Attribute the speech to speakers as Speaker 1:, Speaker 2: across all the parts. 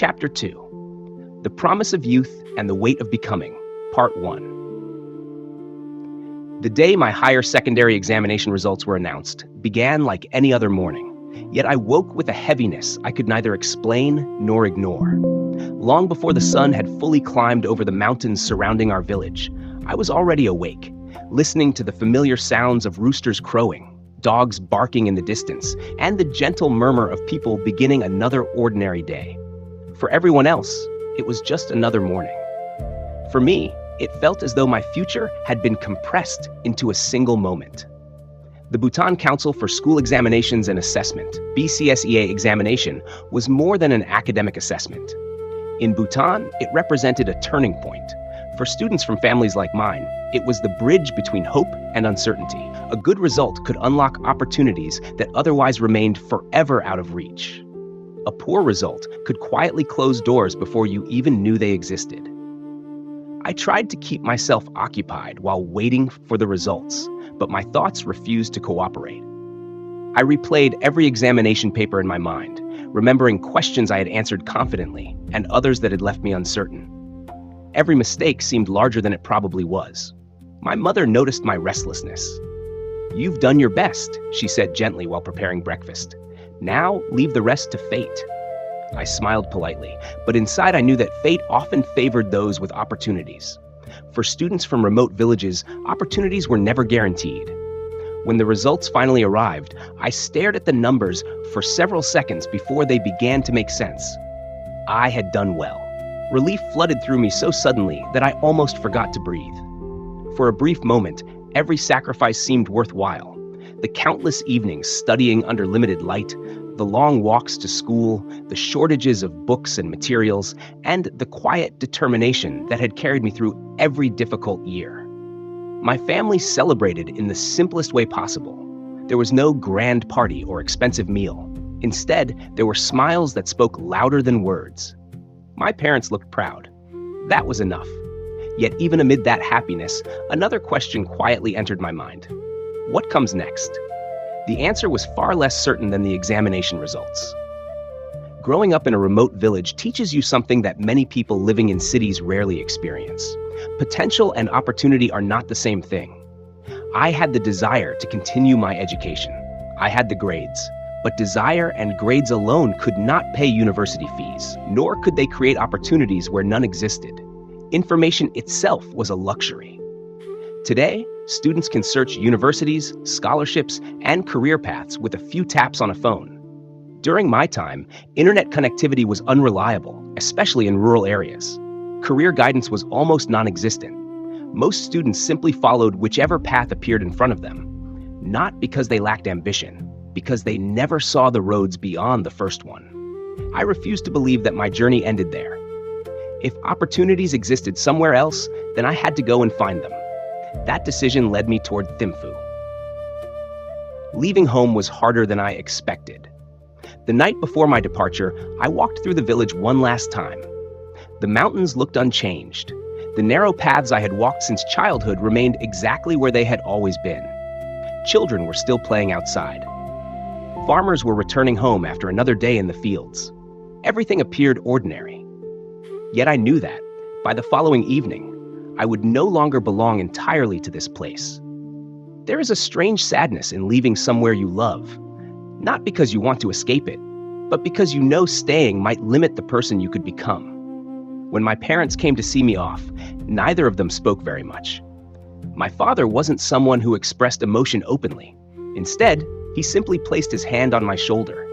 Speaker 1: Chapter 2: The Promise of Youth and the Weight of Becoming, Part 1. The day my higher secondary examination results were announced began like any other morning, yet I woke with a heaviness I could neither explain nor ignore. Long before the sun had fully climbed over the mountains surrounding our village, I was already awake, listening to the familiar sounds of roosters crowing, dogs barking in the distance, and the gentle murmur of people beginning another ordinary day. For everyone else, it was just another morning. For me, it felt as though my future had been compressed into a single moment. The Bhutan Council for School Examinations and Assessment, BCSEA examination, was more than an academic assessment. In Bhutan, it represented a turning point. For students from families like mine, it was the bridge between hope and uncertainty. A good result could unlock opportunities that otherwise remained forever out of reach. A poor result could quietly close doors before you even knew they existed. I tried to keep myself occupied while waiting for the results, but my thoughts refused to cooperate. I replayed every examination paper in my mind, remembering questions I had answered confidently and others that had left me uncertain. Every mistake seemed larger than it probably was. My mother noticed my restlessness. "You've done your best," she said gently while preparing breakfast. "Now leave the rest to fate." I smiled politely, but inside I knew that fate often favored those with opportunities. For students from remote villages, opportunities were never guaranteed. When the results finally arrived, I stared at the numbers for several seconds before they began to make sense. I had done well. Relief flooded through me so suddenly that I almost forgot to breathe. For a brief moment, every sacrifice seemed worthwhile. The countless evenings studying under limited light, the long walks to school, the shortages of books and materials, and the quiet determination that had carried me through every difficult year. My family celebrated in the simplest way possible. There was no grand party or expensive meal. Instead, there were smiles that spoke louder than words. My parents looked proud. That was enough. Yet even amid that happiness, another question quietly entered my mind. What comes next? The answer was far less certain than the examination results. Growing up in a remote village teaches you something that many people living in cities rarely experience. Potential and opportunity are not the same thing. I had the desire to continue my education. I had the grades. But desire and grades alone could not pay university fees, nor could they create opportunities where none existed. Information itself was a luxury. Today, students can search universities, scholarships, and career paths with a few taps on a phone. During my time, internet connectivity was unreliable, especially in rural areas. Career guidance was almost non-existent. Most students simply followed whichever path appeared in front of them, not because they lacked ambition, because they never saw the roads beyond the first one. I refused to believe that my journey ended there. If opportunities existed somewhere else, then I had to go and find them. That decision led me toward Thimphu. Leaving home was harder than I expected. The night before my departure, I walked through the village one last time. The mountains looked unchanged. The narrow paths I had walked since childhood remained exactly where they had always been. Children were still playing outside. Farmers were returning home after another day in the fields. Everything appeared ordinary. Yet I knew that, by the following evening, I would no longer belong entirely to this place. There is a strange sadness in leaving somewhere you love, not because you want to escape it, but because you know staying might limit the person you could become. When my parents came to see me off, neither of them spoke very much. My father wasn't someone who expressed emotion openly. Instead, he simply placed his hand on my shoulder.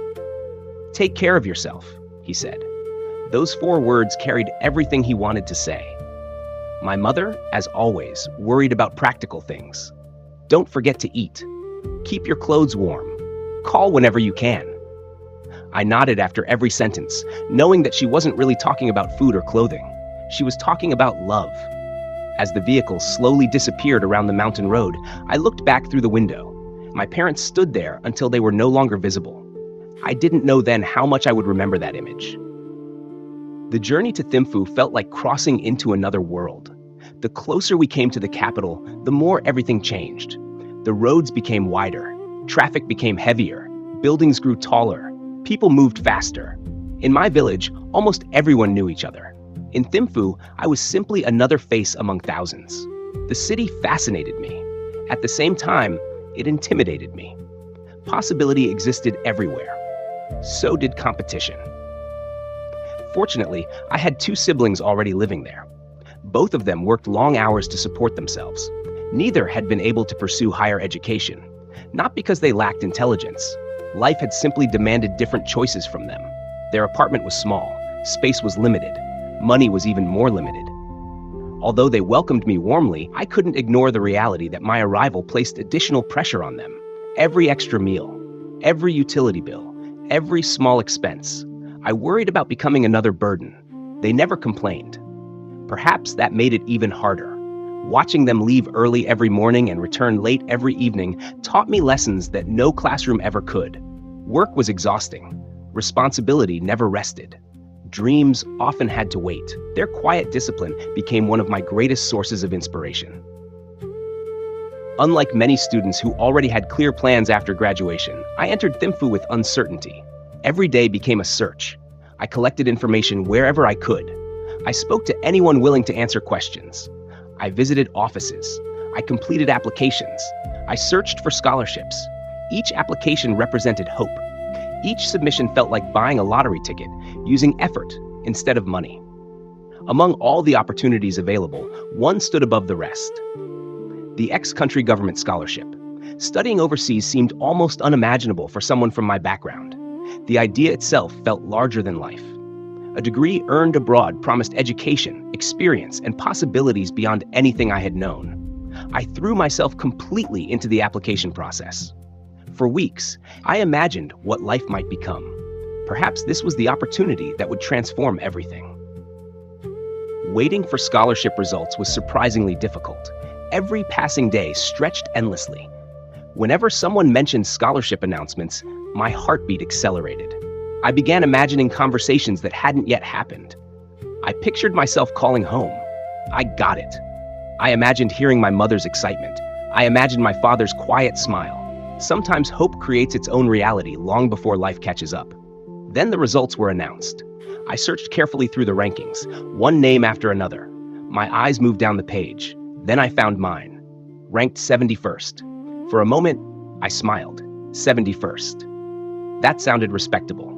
Speaker 1: "Take care of yourself," he said. Those 4 words carried everything he wanted to say. My mother, as always, worried about practical things. "Don't forget to eat. Keep your clothes warm. Call whenever you can." I nodded after every sentence, knowing that she wasn't really talking about food or clothing. She was talking about love. As the vehicle slowly disappeared around the mountain road, I looked back through the window. My parents stood there until they were no longer visible. I didn't know then how much I would remember that image. The journey to Thimphu felt like crossing into another world. The closer we came to the capital, the more everything changed. The roads became wider, traffic became heavier, buildings grew taller, people moved faster. In my village, almost everyone knew each other. In Thimphu, I was simply another face among thousands. The city fascinated me. At the same time, it intimidated me. Possibility existed everywhere. So did competition. Fortunately, I had two siblings already living there. Both of them worked long hours to support themselves. Neither had been able to pursue higher education, not because they lacked intelligence. Life had simply demanded different choices from them. Their apartment was small, space was limited, money was even more limited. Although they welcomed me warmly, I couldn't ignore the reality that my arrival placed additional pressure on them. Every extra meal, every utility bill, every small expense. I worried about becoming another burden. They never complained. Perhaps that made it even harder. Watching them leave early every morning and return late every evening taught me lessons that no classroom ever could. Work was exhausting. Responsibility never rested. Dreams often had to wait. Their quiet discipline became one of my greatest sources of inspiration. Unlike many students who already had clear plans after graduation, I entered Thimphu with uncertainty. Every day became a search. I collected information wherever I could. I spoke to anyone willing to answer questions. I visited offices. I completed applications. I searched for scholarships. Each application represented hope. Each submission felt like buying a lottery ticket, using effort instead of money. Among all the opportunities available, one stood above the rest. The ex-country government scholarship. Studying overseas seemed almost unimaginable for someone from my background. The idea itself felt larger than life. A degree earned abroad promised education, experience, and possibilities beyond anything I had known. I threw myself completely into the application process. For weeks, I imagined what life might become. Perhaps this was the opportunity that would transform everything. Waiting for scholarship results was surprisingly difficult. Every passing day stretched endlessly. Whenever someone mentioned scholarship announcements, my heartbeat accelerated. I began imagining conversations that hadn't yet happened. I pictured myself calling home. I got it. I imagined hearing my mother's excitement. I imagined my father's quiet smile. Sometimes hope creates its own reality long before life catches up. Then the results were announced. I searched carefully through the rankings, one name after another. My eyes moved down the page. Then I found mine, ranked 71st. For a moment, I smiled. 71st. That sounded respectable.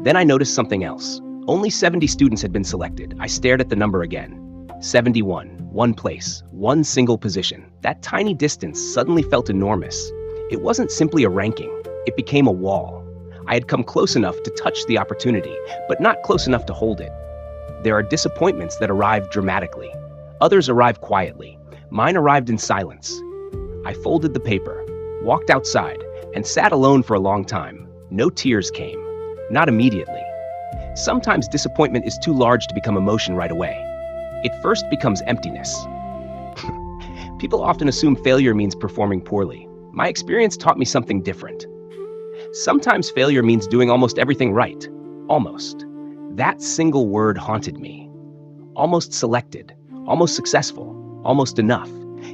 Speaker 1: Then I noticed something else. Only 70 students had been selected. I stared at the number again. 71, one place, one single position. That tiny distance suddenly felt enormous. It wasn't simply a ranking. It became a wall. I had come close enough to touch the opportunity, but not close enough to hold it. There are disappointments that arrive dramatically. Others arrive quietly. Mine arrived in silence. I folded the paper, walked outside, and sat alone for a long time. No tears came. Not immediately. Sometimes disappointment is too large to become emotion right away. It first becomes emptiness. People often assume failure means performing poorly. My experience taught me something different. Sometimes failure means doing almost everything right. Almost. That single word haunted me. Almost selected, almost successful, almost enough.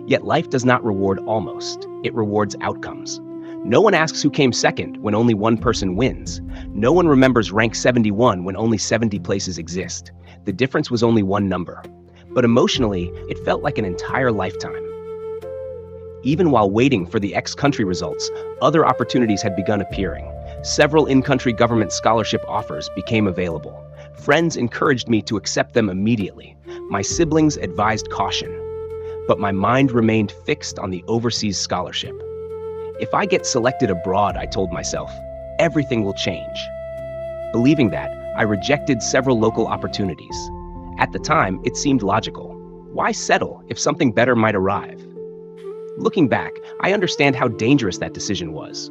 Speaker 1: Yet life does not reward almost. It rewards outcomes. No one asks who came second when only one person wins. No one remembers rank 71 when only 70 places exist. The difference was only one number. But emotionally, it felt like an entire lifetime. Even while waiting for the ex-country results, other opportunities had begun appearing. Several in-country government scholarship offers became available. Friends encouraged me to accept them immediately. My siblings advised caution. But my mind remained fixed on the overseas scholarship. If I get selected abroad, I told myself, everything will change. Believing that, I rejected several local opportunities. At the time, it seemed logical. Why settle if something better might arrive? Looking back, I understand how dangerous that decision was.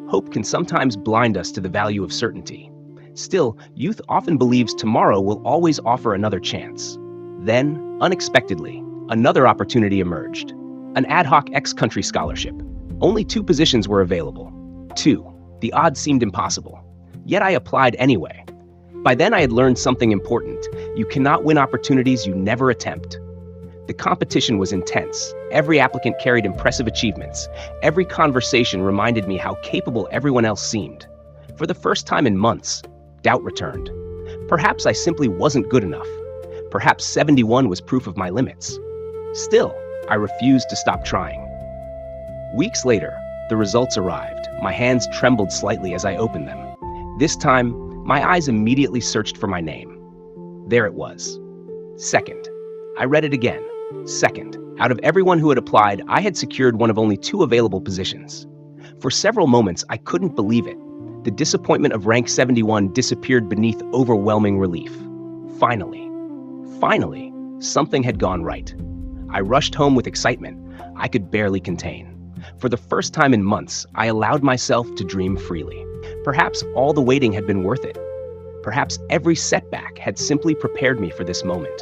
Speaker 1: Hope can sometimes blind us to the value of certainty. Still, youth often believes tomorrow will always offer another chance. Then, unexpectedly, another opportunity emerged. An ad hoc ex-country scholarship. Only 2 positions were available. 2. The odds seemed impossible. Yet I applied anyway. By then I had learned something important. You cannot win opportunities you never attempt. The competition was intense. Every applicant carried impressive achievements. Every conversation reminded me how capable everyone else seemed. For the first time in months, doubt returned. Perhaps I simply wasn't good enough. Perhaps 71 was proof of my limits. Still, I refused to stop trying. Weeks later, the results arrived. My hands trembled slightly as I opened them. This time, my eyes immediately searched for my name. There it was. Second. I read it again. Second. Out of everyone who had applied, I had secured one of only 2 available positions. For several moments, I couldn't believe it. The disappointment of rank 71 disappeared beneath overwhelming relief. Finally, something had gone right. I rushed home with excitement I could barely contain. For the first time in months, I allowed myself to dream freely. Perhaps all the waiting had been worth it. Perhaps every setback had simply prepared me for this moment.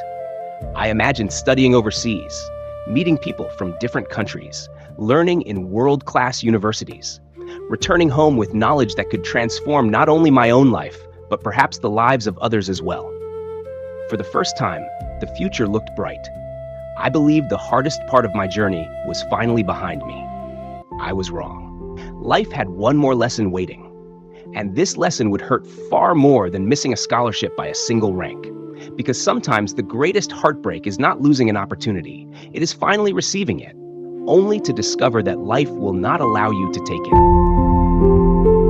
Speaker 1: I imagined studying overseas, meeting people from different countries, learning in world-class universities, returning home with knowledge that could transform not only my own life, but perhaps the lives of others as well. For the first time, the future looked bright. I believed the hardest part of my journey was finally behind me. I was wrong. Life had one more lesson waiting. And this lesson would hurt far more than missing a scholarship by a single rank. Because sometimes the greatest heartbreak is not losing an opportunity, it is finally receiving it, only to discover that life will not allow you to take it.